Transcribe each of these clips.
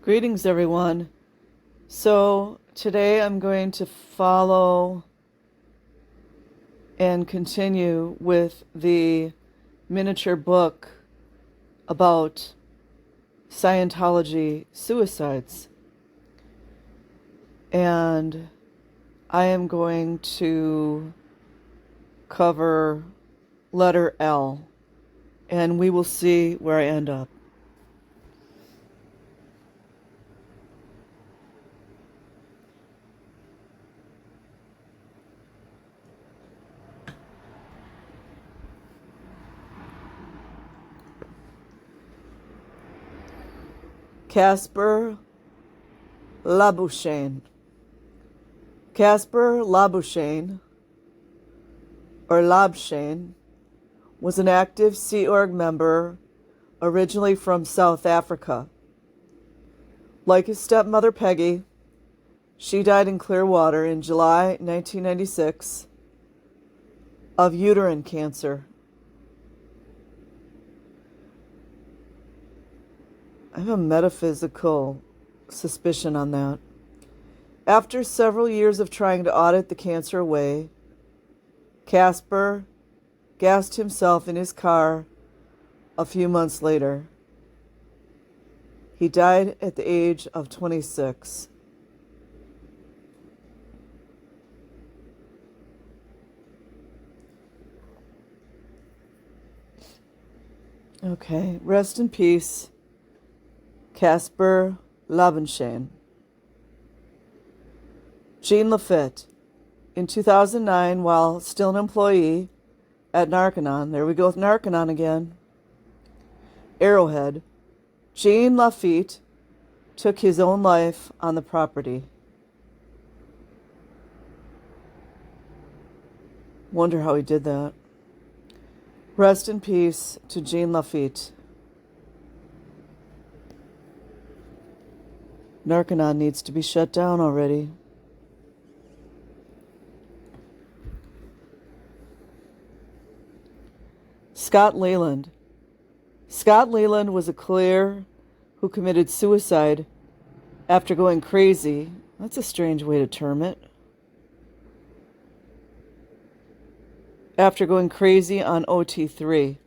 Greetings, everyone. So today I'm going to follow and continue with the miniature book about Scientology suicides. And I am going to cover letter L, and we will see where I end up. Casper Labuschagne. Casper Labuschagne, or Labuschagne, was an active Sea Org member originally from South Africa. Like his stepmother Peggy, she died in Clearwater in July 1996 of uterine cancer. I have a metaphysical suspicion on that. After several years of trying to audit the cancer away, Casper gassed himself in his car a few months later. He died at the age of 26. Okay, rest in peace, Casper Labuschagne. Jean Lafitte. In 2009, while still an employee at Narconon, there we go with Narconon again, Arrowhead, Jean Lafitte took his own life on the property. Wonder how he did that. Rest in peace to Jean Lafitte. Narconon needs to be shut down already. Scott Leland. Scott Leland was a clear who committed suicide after going crazy. That's a strange way to term it. After going crazy on OT3.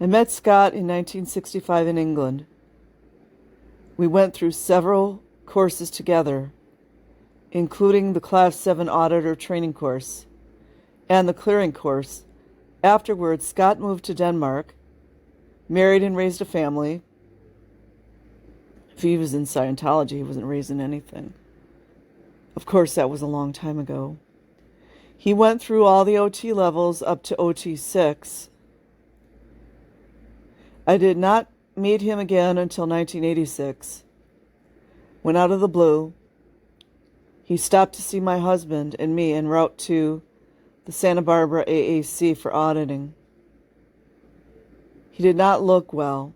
I met Scott in 1965 in England. We went through several courses together, including the Class 7 Auditor Training course and the Clearing course. Afterwards, Scott moved to Denmark, married and raised a family. If he was in Scientology, he wasn't raising anything. Of course, that was a long time ago. He went through all the OT levels up to OT6. I did not meet him again until 1986, when out of the blue, he stopped to see my husband and me en route to the Santa Barbara AAC for auditing. He did not look well.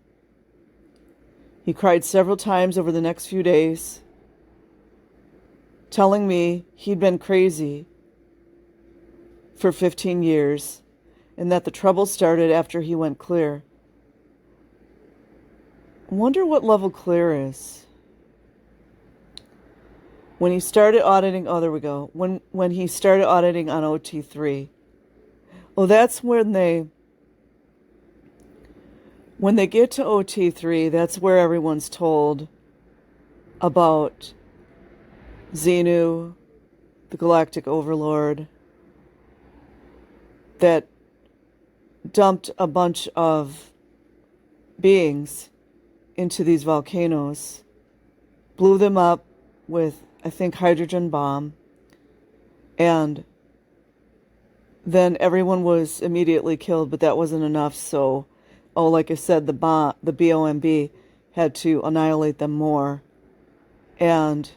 He cried several times over the next few days, telling me he'd been crazy for 15 years and that the trouble started after he went clear. I wonder what level clear is. When he started auditing, oh, there we go. When he started auditing on OT3. Oh, that's when they get to OT3, that's where everyone's told about Xenu, the galactic overlord, that dumped a bunch of beings into these volcanoes, blew them up with, I think, hydrogen bomb, and then everyone was immediately killed, but that wasn't enough, so, like I said, the BOMB had to annihilate them more, and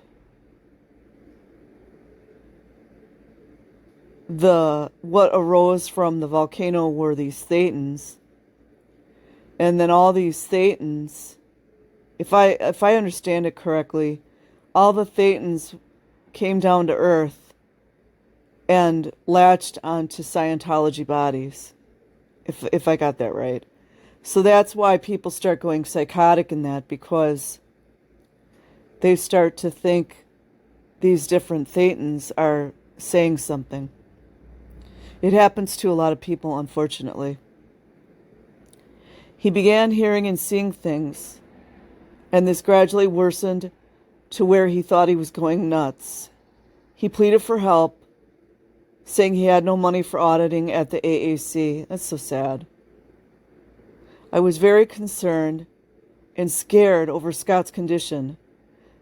what arose from the volcano were these thetans, and then all these thetans, if I understand it correctly, all the thetans came down to Earth and latched onto Scientology bodies, if I got that right. So that's why people start going psychotic in that, because they start to think these different thetans are saying something. It happens to a lot of people, unfortunately. He began hearing and seeing things, and this gradually worsened to where he thought he was going nuts. He pleaded for help, saying he had no money for auditing at the AAC. That's so sad. I was very concerned and scared over Scott's condition.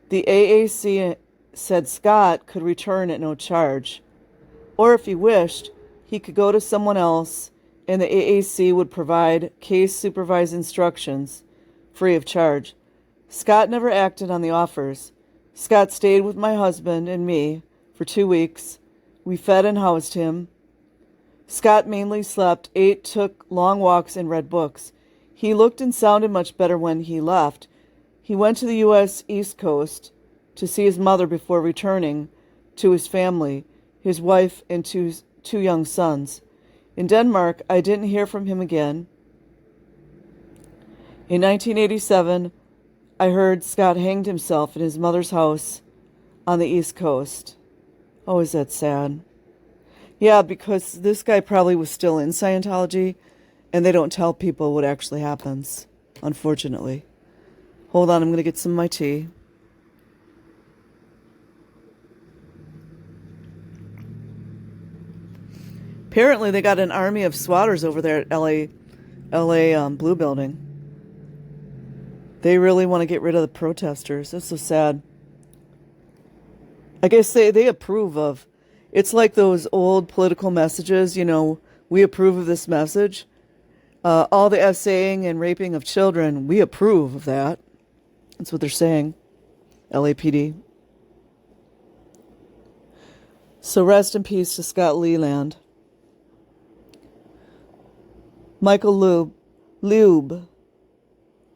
The AAC said Scott could return at no charge, or if he wished, he could go to someone else and the AAC would provide case-supervised instructions free of charge. Scott never acted on the offers. Scott stayed with my husband and me for 2 weeks. We fed and housed him. Scott mainly slept, ate, took long walks, and read books. He looked and sounded much better when he left. He went to the U.S. East Coast to see his mother before returning to his family, his wife, and two young sons. In Denmark, I didn't hear from him again. In 1987, I heard Scott hanged himself in his mother's house on the East Coast. Oh, is that sad? Yeah, because this guy probably was still in Scientology, and they don't tell people what actually happens, unfortunately. Hold on, I'm going to get some of my tea. Apparently, they got an army of swatters over there at LA Blue Building. They really want to get rid of the protesters. That's so sad. I guess they approve of. It's like those old political messages, you know, we approve of this message. All the essaying and raping of children, we approve of that. That's what they're saying. LAPD. So rest in peace to Scott Leland. Michael Lube, I'm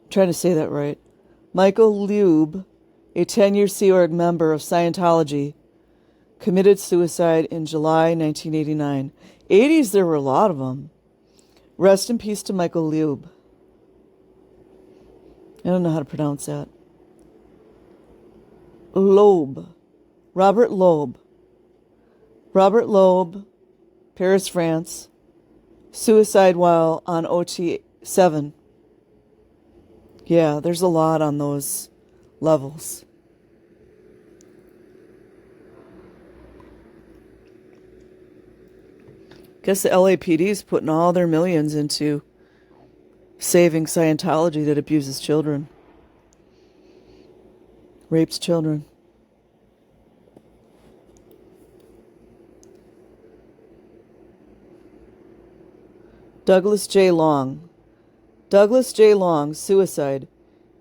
trying to say that right. Michael Lube, a 10-year Sea Org member of Scientology, committed suicide in July 1989. 80s, there were a lot of them. Rest in peace to Michael Lube. I don't know how to pronounce that. Loeb. Robert Loeb. Robert Loeb, Paris, France. Suicide while on OT7. Yeah, there's a lot on those levels. Guess the LAPD is putting all their millions into saving Scientology that abuses children. Rapes children. Douglas J. Long. Douglas J. Long, suicide.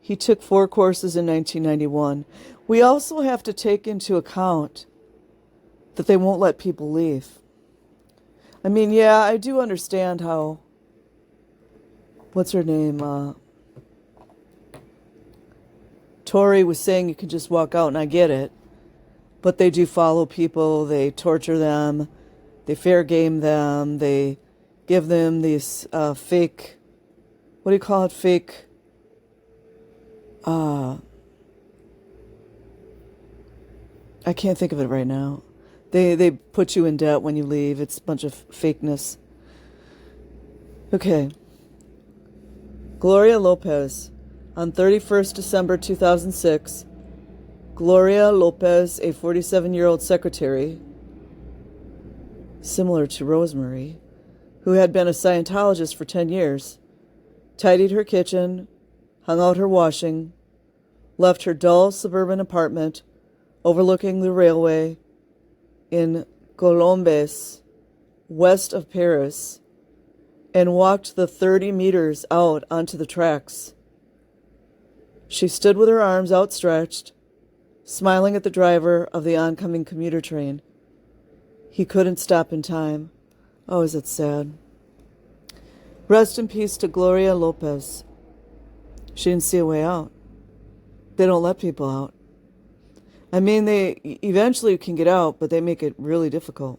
He took 4 courses in 1991. We also have to take into account that they won't let people leave. I mean, yeah, I do understand how, what's her name? Tori was saying you can just walk out, and I get it. But they do follow people, they torture them, they fair game them, they give them these fake, what do you call it, fake, I can't think of it right now. They put you in debt when you leave. It's a bunch of fakeness. Okay. Gloria Lopez. On 31st December 2006, Gloria Lopez, a 47-year-old secretary, similar to Rosemary, who had been a Scientologist for 10 years, tidied her kitchen, hung out her washing, left her dull suburban apartment overlooking the railway in Colombes, west of Paris, and walked the 30 meters out onto the tracks. She stood with her arms outstretched, smiling at the driver of the oncoming commuter train. He couldn't stop in time. Oh, is it sad? Rest in peace to Gloria Lopez. She didn't see a way out. They don't let people out. I mean, they eventually can get out, but they make it really difficult.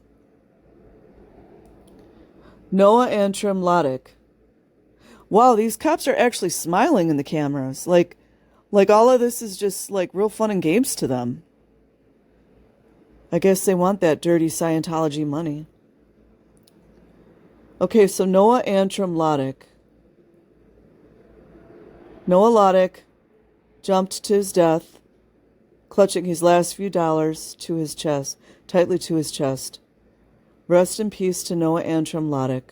Noah Antrim Loddick. Wow, these cops are actually smiling in the cameras. Like, Like, all of this is just, like, real fun and games to them. I guess they want that dirty Scientology money. Okay, so Noah Antrim Loddick. Noah Loddick jumped to his death, clutching his last few dollars to his chest, tightly to his chest. Rest in peace to Noah Antrim Loddick.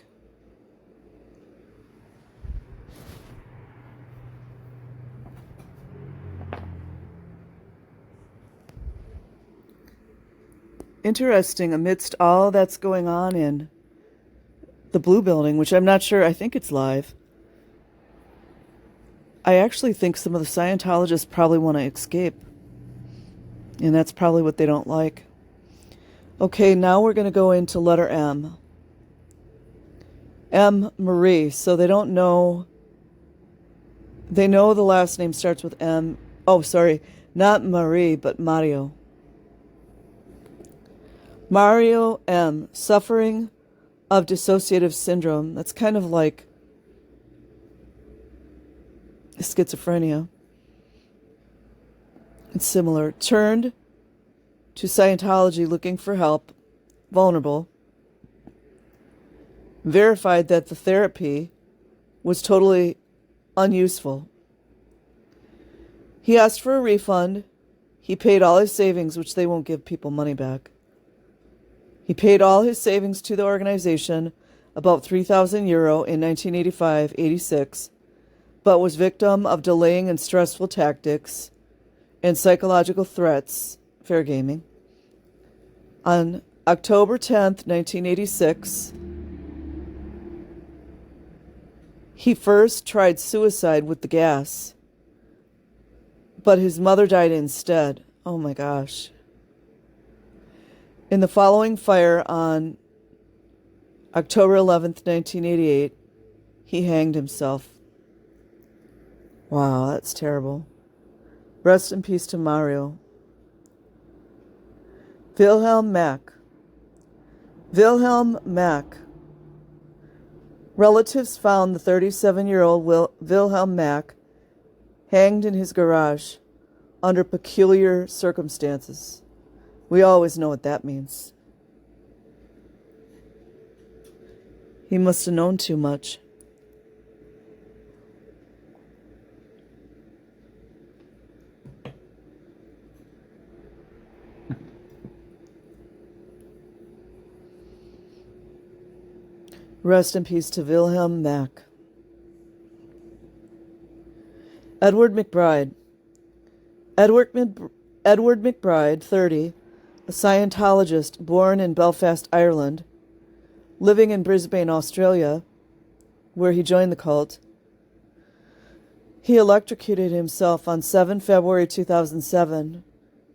Interesting, amidst all that's going on in the Blue Building, which I'm not sure, I think it's live. I actually think some of the Scientologists probably want to escape. And that's probably what they don't like. Okay, now we're going to go into letter M. M. Marie. So they don't know. They know the last name starts with M. Oh, sorry. Not Marie, but Mario. Mario M. Suffering of dissociative syndrome. That's kind of like schizophrenia. It's similar. Turned to Scientology looking for help. Vulnerable. Verified that the therapy was totally unuseful. He asked for a refund. He paid all his savings, which they won't give people money back. He paid all his savings to the organization, about €3,000 in 1985-86, but was victim of delaying and stressful tactics and psychological threats, fair gaming. On October 10th, 1986, he first tried suicide with the gas, but his mother died instead. Oh my gosh. In the following fire on October 11th, 1988, he hanged himself. Wow, that's terrible. Rest in peace to Mario. Wilhelm Mack. Wilhelm Mack. Relatives found the 37-year-old Wilhelm Mack hanged in his garage under peculiar circumstances. We always know what that means. He must have known too much. Rest in peace to Wilhelm Mack. Edward McBride. Edward McBride, 30, a Scientologist born in Belfast, Ireland, living in Brisbane, Australia, where he joined the cult. He electrocuted himself on 7 February 2007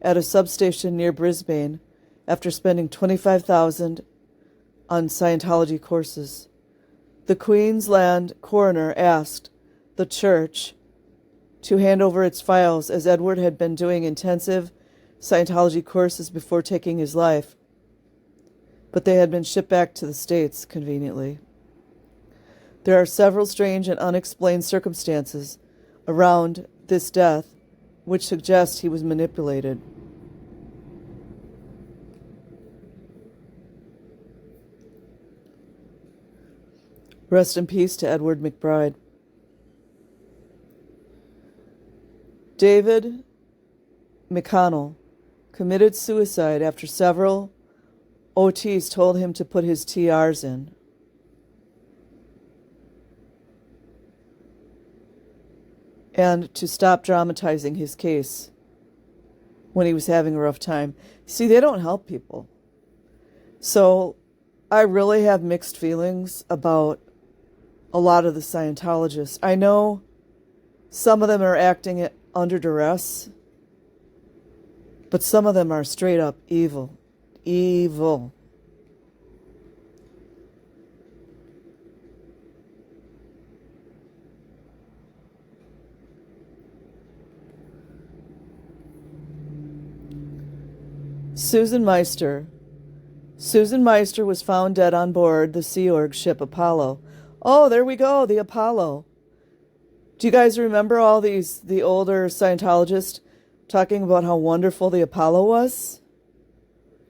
at a substation near Brisbane after spending $25,000 on Scientology courses. The Queensland coroner asked the church to hand over its files, as Edward had been doing intensive Scientology courses before taking his life, but they had been shipped back to the States, conveniently. There are several strange and unexplained circumstances around this death which suggest he was manipulated. Rest in peace to Edward McBride. David McConnell committed suicide after several OTs told him to put his TRs in. And to stop dramatizing his case when he was having a rough time. See, they don't help people. So I really have mixed feelings about a lot of the Scientologists. I know some of them are acting under duress, but some of them are straight up evil. Evil. Susan Meister. Susan Meister was found dead on board the Sea Org ship Apollo. Oh, there we go, the Apollo. Do you guys remember all the older Scientologists talking about how wonderful the Apollo was?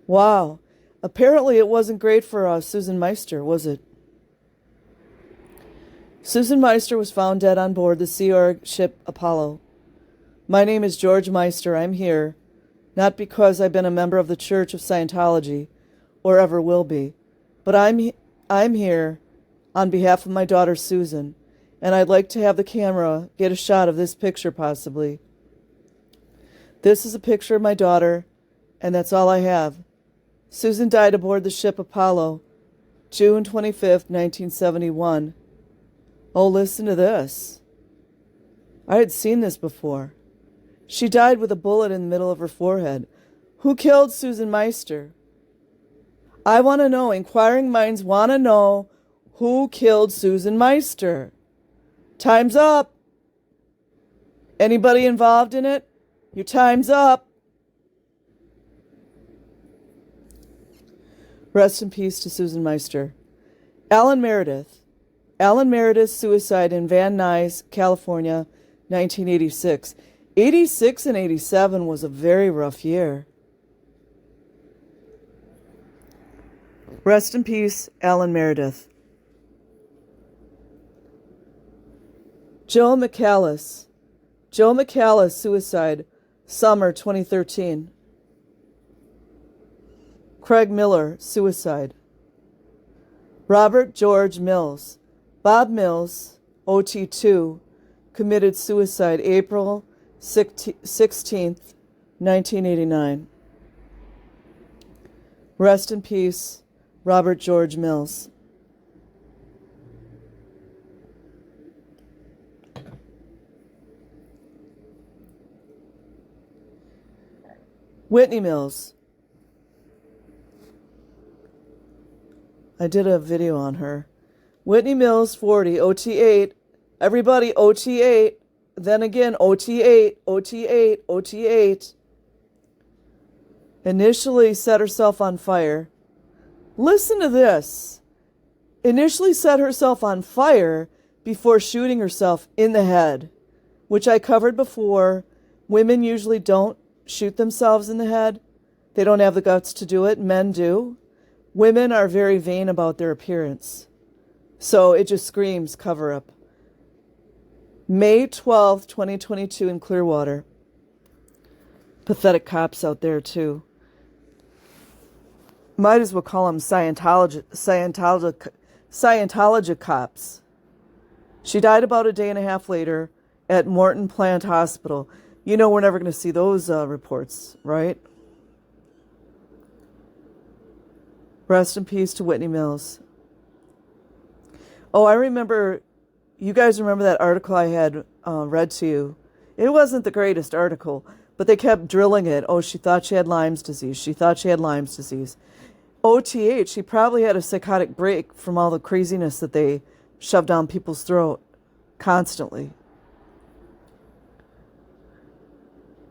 Wow. Apparently it wasn't great for Susan Meister, was it? Susan Meister was found dead on board the Sea Org ship Apollo. My name is George Meister. I'm here, not because I've been a member of the Church of Scientology, or ever will be, but I'm here on behalf of my daughter Susan, and I'd like to have the camera get a shot of this picture possibly. This is a picture of my daughter, and that's all I have. Susan died aboard the ship Apollo, June 25th, 1971. Oh, listen to this. I had seen this before. She died with a bullet in the middle of her forehead. Who killed Susan Meister? I want to know, inquiring minds want to know who killed Susan Meister. Time's up. Anybody involved in it? Your time's up. Rest in peace to Susan Meister. Alan Meredith. Alan Meredith's suicide in Van Nuys, California, 1986. 86 and 87 was a very rough year. Rest in peace, Alan Meredith. Joe McCallis. Joe McCallis, suicide, summer 2013. Craig Miller, suicide. Robert George Mills. Bob Mills, OT2, committed suicide April 16th, 1989. Rest in peace, Robert George Mills. Whitney Mills. I did a video on her. Whitney Mills, 40, OT8. Everybody, OT8. Then again, OT8, OT8, OT8. Initially set herself on fire. Listen to this. Initially set herself on fire before shooting herself in the head, which I covered before. Women usually don't shoot themselves in the head. They don't have the guts to do it. Men do. Women are very vain about their appearance. So it just screams cover up. May 12th, 2022 in Clearwater. Pathetic cops out there too. Might as well call them Scientology cops. She died about a day and a half later at Morton Plant Hospital. You know we're never going to see those reports, right? Rest in peace to Whitney Mills. Oh, I remember, you guys remember that article I had read to you? It wasn't the greatest article, but they kept drilling it. Oh, she thought she had Lyme's disease. She thought she had Lyme's disease. OTH, she probably had a psychotic break from all the craziness that they shoved down people's throat constantly.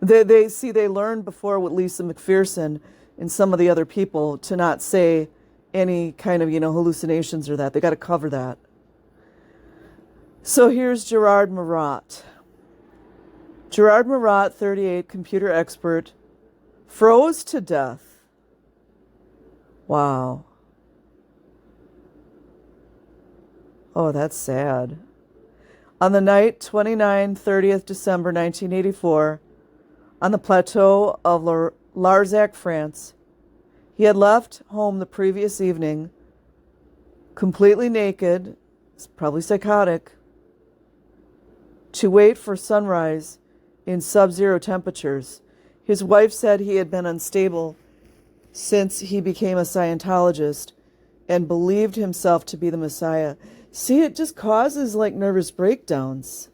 They learned before with Lisa McPherson and some of the other people to not say any kind of, hallucinations or that. They got to cover that. So here's Gerard Marat. Gerard Marat, 38, computer expert, froze to death. Wow. Oh, that's sad. On the night 30th December 1984, on the plateau of Larzac, France, he had left home the previous evening, completely naked, probably psychotic, to wait for sunrise in sub-zero temperatures. His wife said he had been unstable since he became a Scientologist and believed himself to be the Messiah. See, it just causes nervous breakdowns.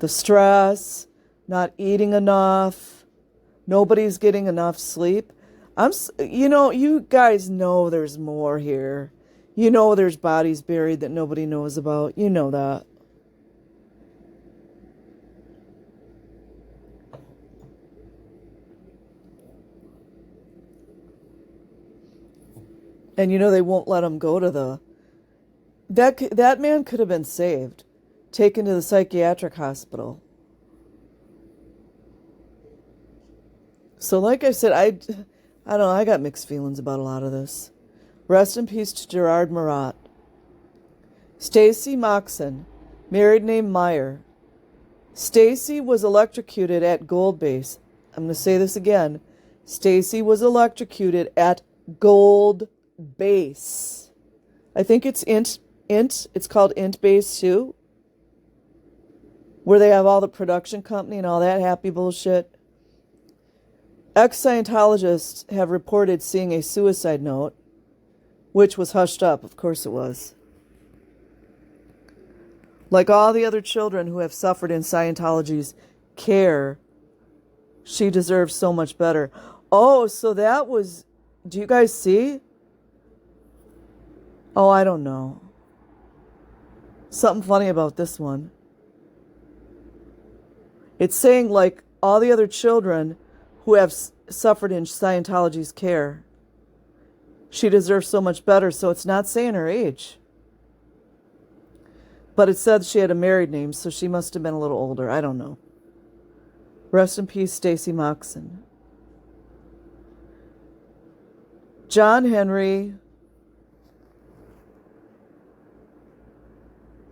The stress, not eating enough, nobody's getting enough sleep. You guys know there's more here. You know there's bodies buried that nobody knows about. You know that. And they won't let him go to that man could have been saved. taken to the psychiatric hospital. So like I said, I don't know, I got mixed feelings about a lot of this. Rest in peace to Gerard Marat. Stacy Moxon, married name Meyer. Stacy was electrocuted at Gold Base. I'm going to say this again. Stacy was electrocuted at Gold Base. I think it's Int. It's called Int Base 2. Where they have all the production company and all that happy bullshit. Ex-Scientologists have reported seeing a suicide note, which was hushed up. Of course it was. Like all the other children who have suffered in Scientology's care, she deserves so much better. Oh, so that was... Do you guys see? Oh, I don't know. Something funny about this one. It's saying like all the other children who have suffered in Scientology's care, she deserves so much better. So it's not saying her age. But it said she had a married name, so she must have been a little older. I don't know. Rest in peace, Stacy Moxon. John Henry.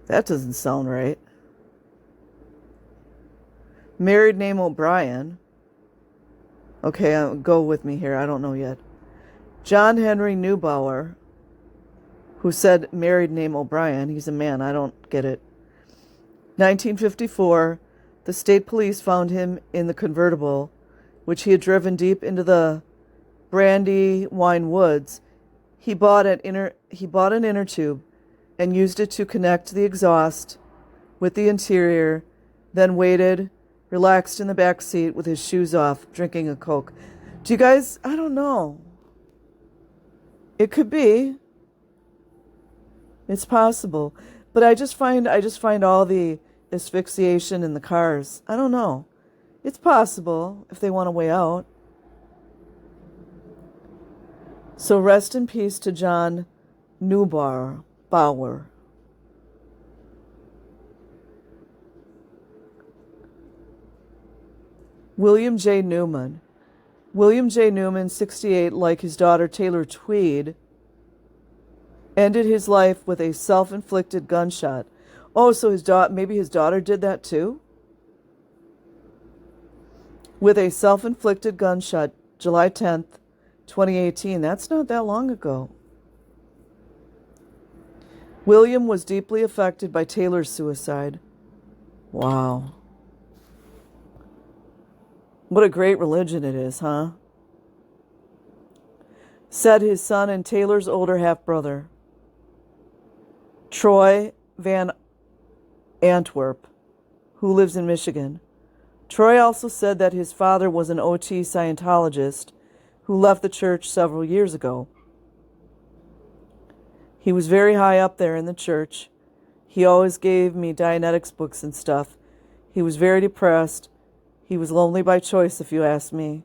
That doesn't sound right. Married name O'Brien. Okay, go with me here. I don't know yet. John Henry Neubauer, who said married name O'Brien. He's a man. I don't get it. 1954, the state police found him in the convertible, which he had driven deep into the Brandywine Woods. He bought an inner tube and used it to connect the exhaust with the interior, then waited, relaxed in the back seat with his shoes off, drinking a Coke. Do you guys, I don't know. It could be. It's possible. But I just find all the asphyxiation in the cars. I don't know. It's possible if they want a way out. So rest in peace to John Neubauer. William J. Newman. William J. Newman, 68, like his daughter Taylor Tweed, ended his life with a self-inflicted gunshot. Oh, so maybe his daughter did that too? With a self-inflicted gunshot, July 10th, 2018. That's not that long ago. William was deeply affected by Taylor's suicide. Wow. What a great religion it is, huh? Said his son and Taylor's older half-brother, Troy Van Antwerp, who lives in Michigan. Troy also said that his father was an OT Scientologist who left the church several years ago. He was very high up there in the church. He always gave me Dianetics books and stuff. He was very depressed. He was lonely by choice, if you ask me.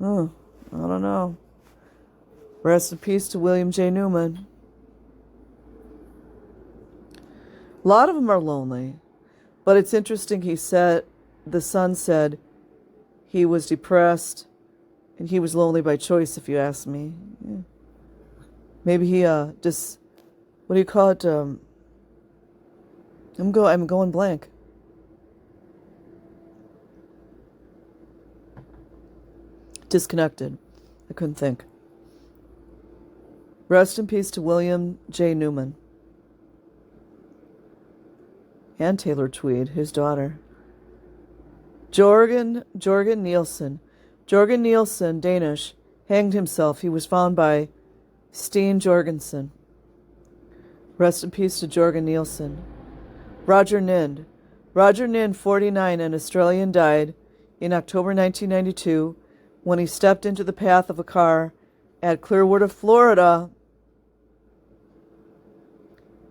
I don't know. Rest in peace to William J. Newman. A lot of them are lonely. But it's interesting, the son said he was depressed and he was lonely by choice, if you ask me. Yeah. Maybe he just, what do you call it? I'm going blank. Disconnected. I couldn't think. Rest in peace to William J. Newman. And Taylor Tweed, his daughter. Jorgen Nielsen. Jorgen Nielsen, Danish, hanged himself. He was found by Steen Jorgensen. Rest in peace to Jorgen Nielsen. Roger Nind. Roger Nind, 49, an Australian, died in October 1992 when he stepped into the path of a car at Clearwater, Florida.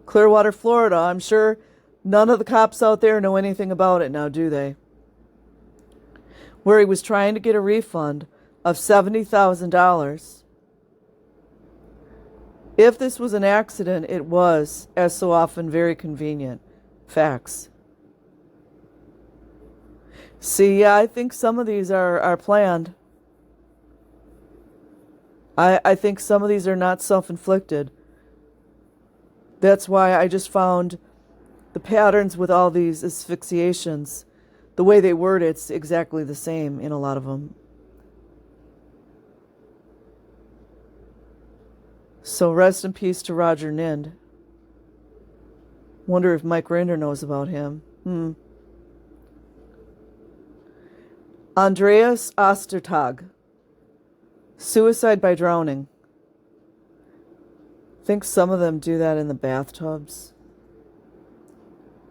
Clearwater, Florida. I'm sure none of the cops out there know anything about it now, do they? Where he was trying to get a refund of $70,000. If this was an accident, it was, as so often, very convenient. Facts. See, yeah, I think some of these are planned. I think some of these are not self-inflicted. That's why I just found the patterns with all these asphyxiations. The way they word it's exactly the same in a lot of them. So rest in peace to Roger Nind. Wonder if Mike Rinder knows about him. Andreas Ostertag. Suicide by drowning. Think some of them do that in the bathtubs.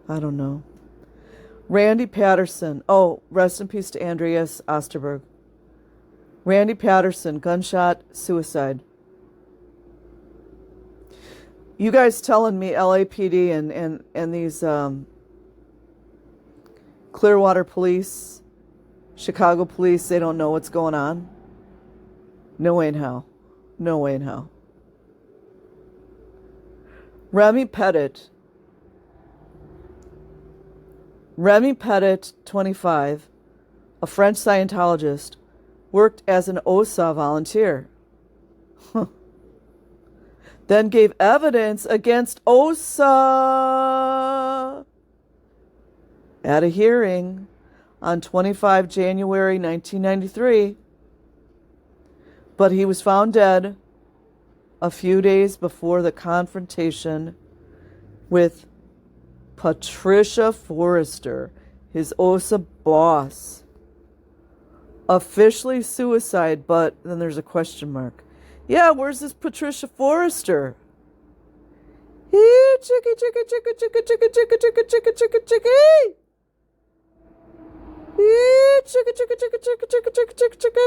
I don't know. Randy Patterson. Oh, rest in peace to Andreas Osterberg. Randy Patterson, gunshot, suicide. You guys telling me LAPD and these Clearwater police, Chicago police, they don't know what's going on? No way in hell. No way in hell. Remy Petit, 25, a French Scientologist, worked as an OSA volunteer. Then gave evidence against OSA at a hearing on 25 January 1993. But he was found dead a few days before the confrontation with Patricia Forrester, his OSA boss. Officially suicide, but then there's a question mark. Yeah, where's this Patricia Forrester? Chicka, chicka, chicka, chicka, chicka, chicka, chicka, chicka, chicka, chicka. Chicka, chicka, chicka, chicka, chicka, chicka, chicka, chicka.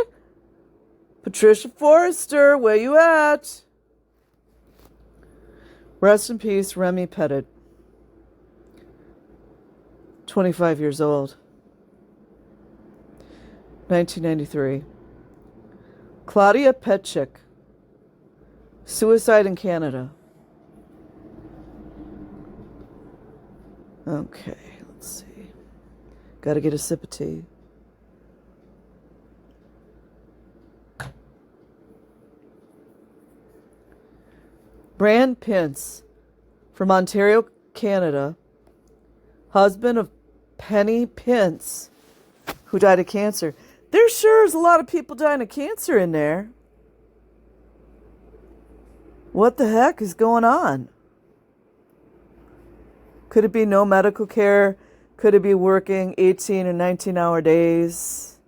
Patricia Forrester, where you at? Rest in peace, Remy Petit. 25 years old. 1993. Claudia Petchik. Suicide in Canada. Okay, let's see. Gotta get a sip of tea. Brand Pince, from Ontario, Canada, husband of Penny Pince, who died of cancer. There sure is a lot of people dying of cancer in there. What the heck is going on? Could it be no medical care? Could it be working 18 or 19-hour days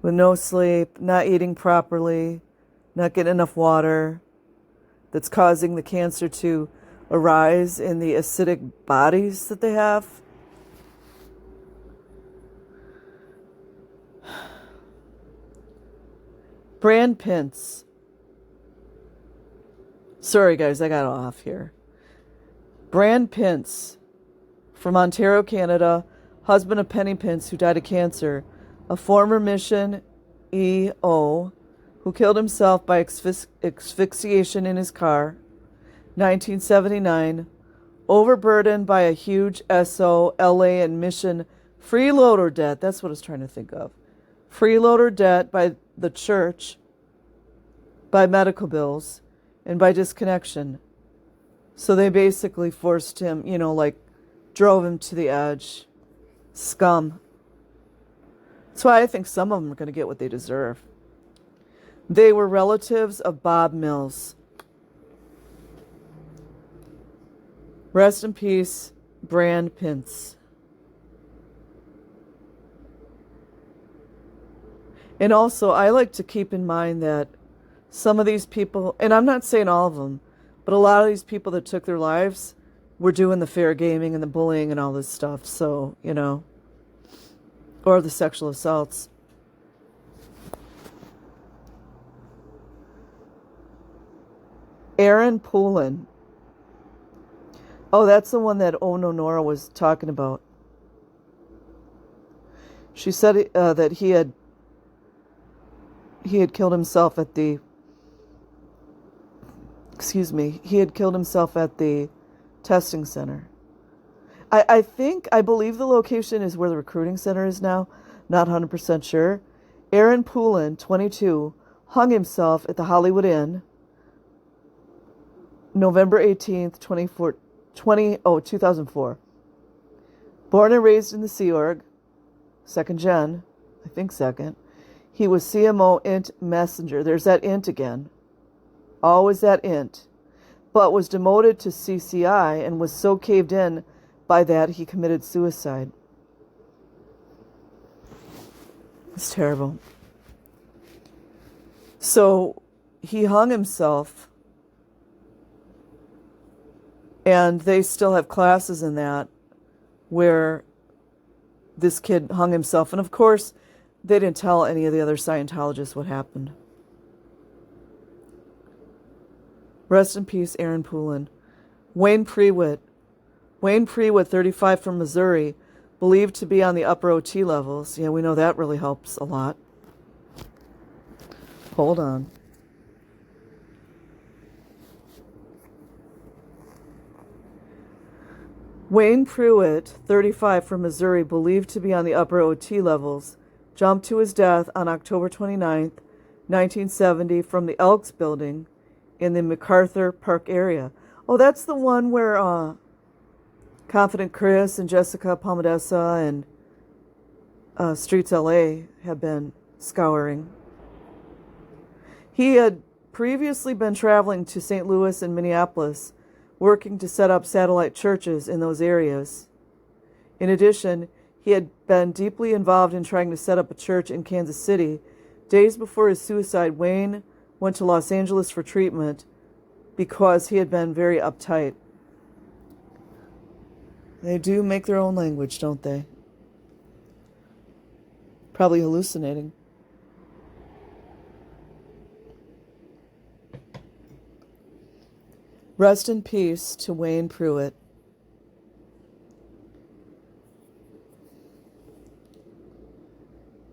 with no sleep, not eating properly, not getting enough water, that's causing the cancer to arise in the acidic bodies that they have? Brand Pince. Sorry, guys, I got off here. Brand Pince, from Ontario, Canada, husband of Penny Pince, who died of cancer, a former mission EO who killed himself by asphyxiation in his car, 1979, overburdened by a huge SO, LA, and mission freeloader debt. That's what I was trying to think of. Freeloader debt by the church, by medical bills, and by disconnection. So they basically forced him, drove him to the edge. Scum. That's why I think some of them are going to get what they deserve. They were relatives of Bob Mills. Rest in peace, Brand Pince. And also, I like to keep in mind that some of these people, and I'm not saying all of them, but a lot of these people that took their lives were doing the fair gaming and the bullying and all this stuff. So, or the sexual assaults. Erin Poulin. Oh, that's the one that Ono Nora was talking about. She said that he had killed himself at the he had killed himself at the testing center. I believe the location is where the recruiting center is now. Not 100% sure. Aaron Poulin, 22, hung himself at the Hollywood Inn November 18th, 2004. Born and raised in the Sea Org, second gen, I think second. He was CMO int messenger. There's that int again. Always that int. But was demoted to CCI and was so caved in by that he committed suicide. It's terrible. So he hung himself, and they still have classes in that where this kid hung himself. And of course, they didn't tell any of the other Scientologists what happened. Rest in peace, Aaron Poulin. Wayne Prewitt. Wayne Prewitt, 35, from Missouri, believed to be on the upper OT levels. Yeah, we know that really helps a lot. Hold on. Wayne Prewitt, 35, from Missouri, believed to be on the upper OT levels, jumped to his death on October 29th, 1970, from the Elks Building in the MacArthur Park area. Oh, that's the one where Confident Chris and Jessica Palmadessa and Streets LA have been scouring. He had previously been traveling to St. Louis and Minneapolis, working to set up satellite churches in those areas. In addition, he had been deeply involved in trying to set up a church in Kansas City. Days before his suicide, Wayne went to Los Angeles for treatment because he had been very uptight. They do make their own language, don't they? Probably hallucinating. Rest in peace to Wayne Prewitt.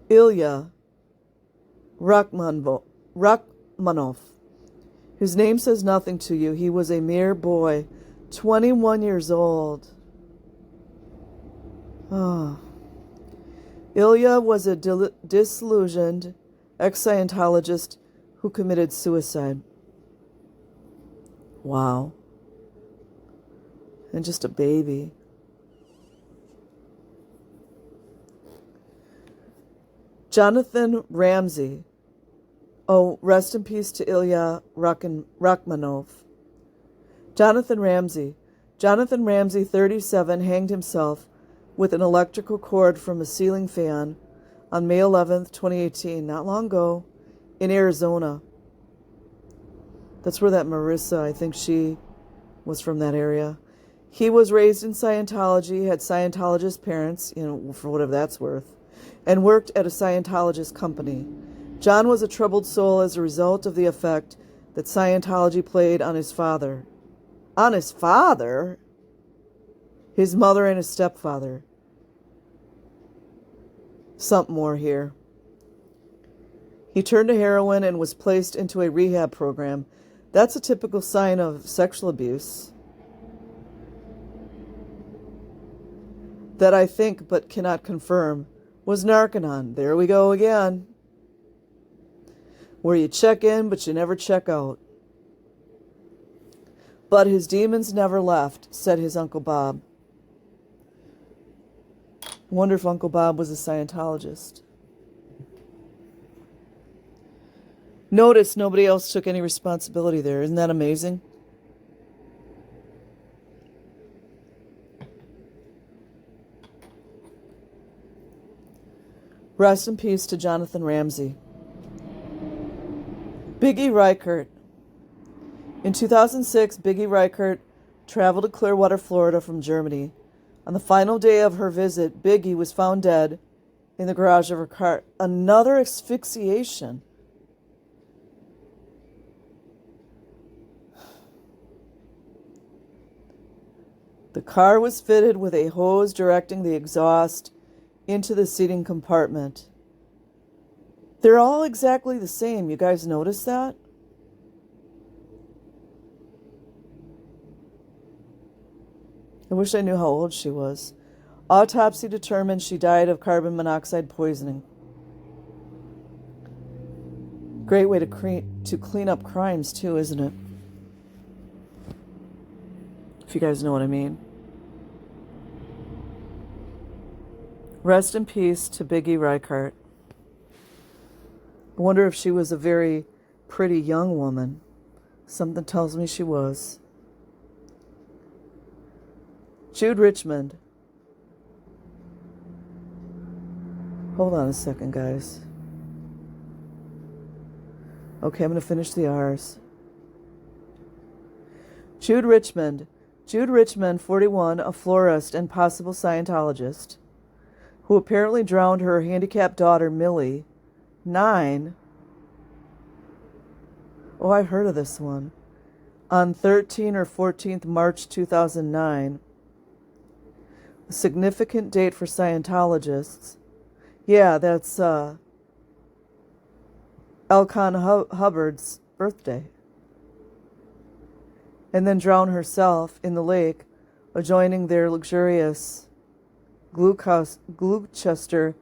Ilya Rachmanov, whose name says nothing to you. He was a mere boy, 21 years old. Oh. Ilya was a disillusioned ex-Scientologist who committed suicide. Wow. And just a baby. Jonathan Ramsey. Oh, rest in peace to Ilya Rachmanov. Jonathan Ramsey. Jonathan Ramsey, 37, hanged himself with an electrical cord from a ceiling fan on May 11th, 2018, not long ago, in Arizona. That's where that Marissa, I think she was from that area. He was raised in Scientology, had Scientologist parents, for whatever that's worth, and worked at a Scientologist company. John was a troubled soul as a result of the effect that Scientology played on his father. On his father? His mother and his stepfather. Something more here. He turned to heroin and was placed into a rehab program. That's a typical sign of sexual abuse. That I think, but cannot confirm, was Narconon. There we go again. Where you check in, but you never check out. But his demons never left, said his Uncle Bob. Wonder if Uncle Bob was a Scientologist. Notice nobody else took any responsibility there. Isn't that amazing? Rest in peace to Jonathan Ramsey. Biggie Reichert. In 2006, Biggie Reichert traveled to Clearwater, Florida from Germany. On the final day of her visit, Biggie was found dead in the garage of her car. Another asphyxiation. The car was fitted with a hose directing the exhaust into the seating compartment. They're all exactly the same. You guys notice that? I wish I knew how old she was. Autopsy determined she died of carbon monoxide poisoning. Great way to clean up crimes, too, isn't it? If you guys know what I mean. Rest in peace to Biggie Reichardt. I wonder if she was a very pretty young woman. Something tells me she was. Jude Richmond. Hold on a second, guys. Okay, I'm going to finish the R's. Jude Richmond. Jude Richmond, 41, a florist and possible Scientologist, who apparently drowned her handicapped daughter, Millie, 9. Oh, I've heard of this one. On 13 or 14th March 2009. A significant date for Scientologists. Yeah, that's Elkan Hubbard's birthday. And then drowned herself in the lake adjoining their luxurious Gloucester,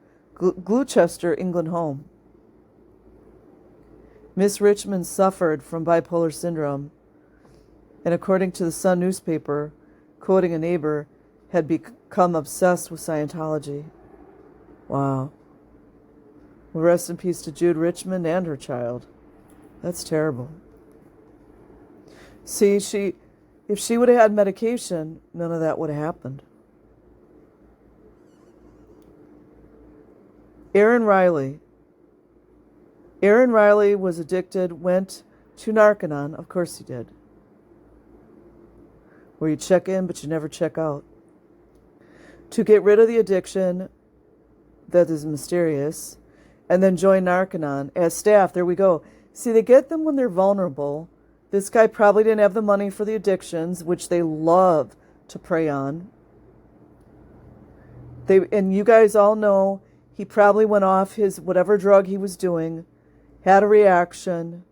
England home. Miss Richmond suffered from bipolar syndrome, and according to the Sun newspaper, quoting a neighbor, had become obsessed with Scientology. Wow. Well, rest in peace to Jude Richmond and her child. That's terrible. See, if she would have had medication, none of that would have happened. Aaron Riley. Aaron Riley was addicted, went to Narconon. Of course he did. Where you check in, but you never check out. To get rid of the addiction that is mysterious, and then join Narconon as staff. There we go. See, they get them when they're vulnerable. This guy probably didn't have the money for the addictions, which they love to prey on. And you guys all know he probably went off his whatever drug he was doing, had a reaction,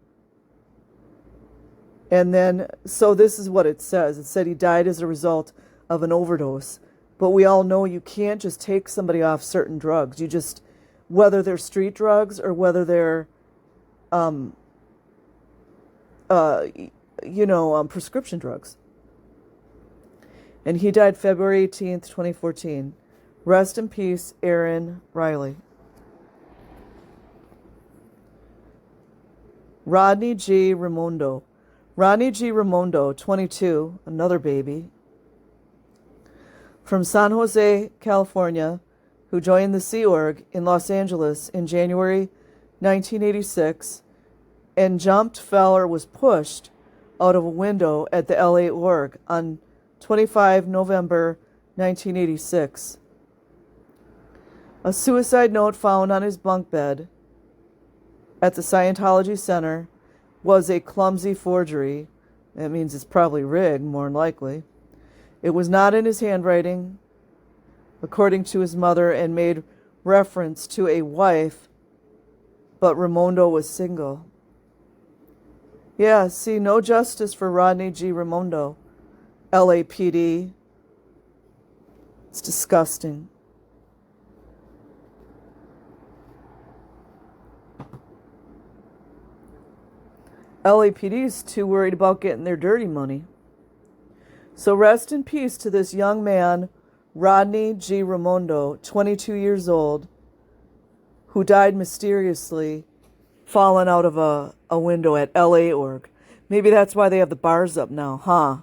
and then, so this is what it says. It said he died as a result of an overdose. But we all know you can't just take somebody off certain drugs. You just, whether they're street drugs or whether they're, prescription drugs. And he died February 18th, 2014. Rest in peace, Aaron Riley. Rodney G. Raimondo. Rodney G. Raimondo, 22, another baby, from San Jose, California, who joined the Sea Org in Los Angeles in January 1986 and jumped, fell, or was pushed out of a window at the LA Org on 25 November 1986. A suicide note found on his bunk bed at the Scientology Center was a clumsy forgery. That means it's probably rigged, more than likely. It was not in his handwriting, according to his mother, and made reference to a wife, but Raimondo was single. Yeah, see, no justice for Rodney G. Raimondo, LAPD. It's disgusting. LAPD is too worried about getting their dirty money. So rest in peace to this young man, Rodney G. Raimondo, 22 years old, who died mysteriously, falling out of a window at LA Org. Maybe that's why they have the bars up now, huh?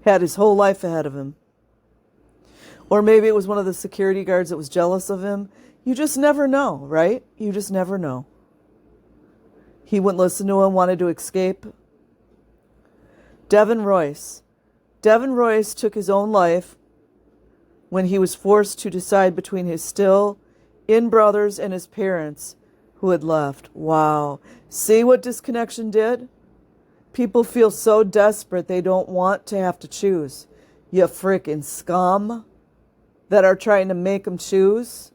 Had his whole life ahead of him. Or maybe it was one of the security guards that was jealous of him. You just never know, right? You just never know. He wouldn't listen to him, wanted to escape. Devin Royce. Devin Royce took his own life when he was forced to decide between his still-in brothers and his parents who had left. Wow. See what disconnection did? People feel so desperate they don't want to have to choose. You frickin' scum that are trying to make them choose.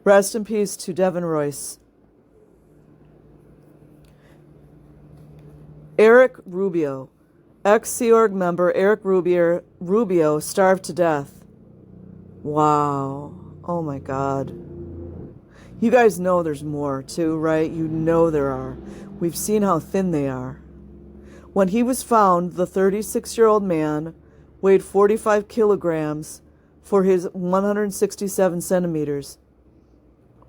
Rest in peace to Devin Royce. Eric Rubio. Ex-Sea Org member Eric Rubio starved to death. Wow. Oh my God. You guys know there's more too, right? You know there are. We've seen how thin they are. When he was found, the 36-year-old man weighed 45 kilograms for his 167 centimeters.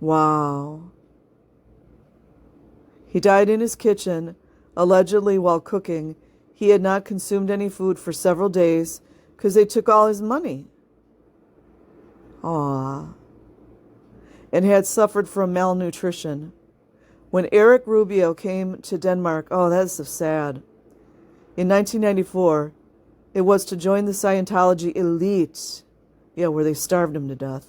Wow. He died in his kitchen, allegedly while cooking. He had not consumed any food for several days because they took all his money. Aww. And had suffered from malnutrition. When Eric Rubio came to Denmark, oh, that is so sad. In 1994, it was to join the Scientology elite. Yeah, where they starved him to death.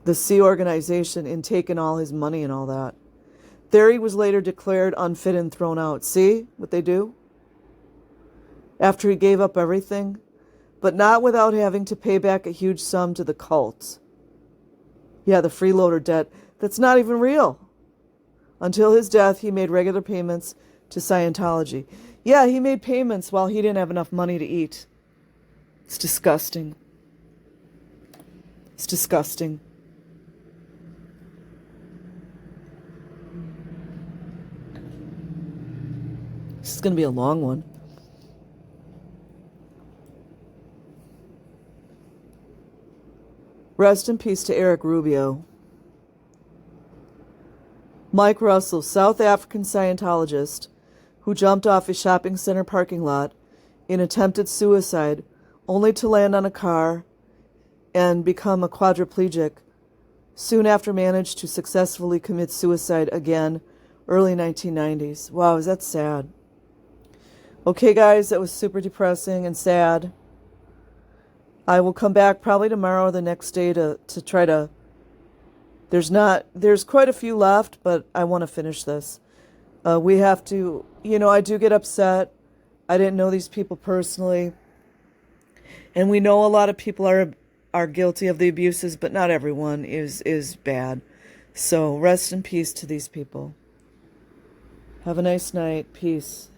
The Sea organization in taking all his money and all that. There he was later declared unfit and thrown out. See what they do? After he gave up everything, but not without having to pay back a huge sum to the cult. Yeah, the freeloader debt that's not even real. Until his death, he made regular payments to Scientology. Yeah, he made payments while he didn't have enough money to eat. It's disgusting. It's disgusting. This is going to be a long one. Rest in peace to Eric Rubio. Mike Russell, South African Scientologist, who jumped off a shopping center parking lot in attempted suicide, only to land on a car and become a quadriplegic, soon after managed to successfully commit suicide again, early 1990s. Wow, is that sad? Okay, guys, that was super depressing and sad. I will come back probably tomorrow or the next day to try to... There's quite a few left, but I want to finish this. We have to, I do get upset. I didn't know these people personally. And we know a lot of people are guilty of the abuses, but not everyone is bad. So rest in peace to these people. Have a nice night. Peace.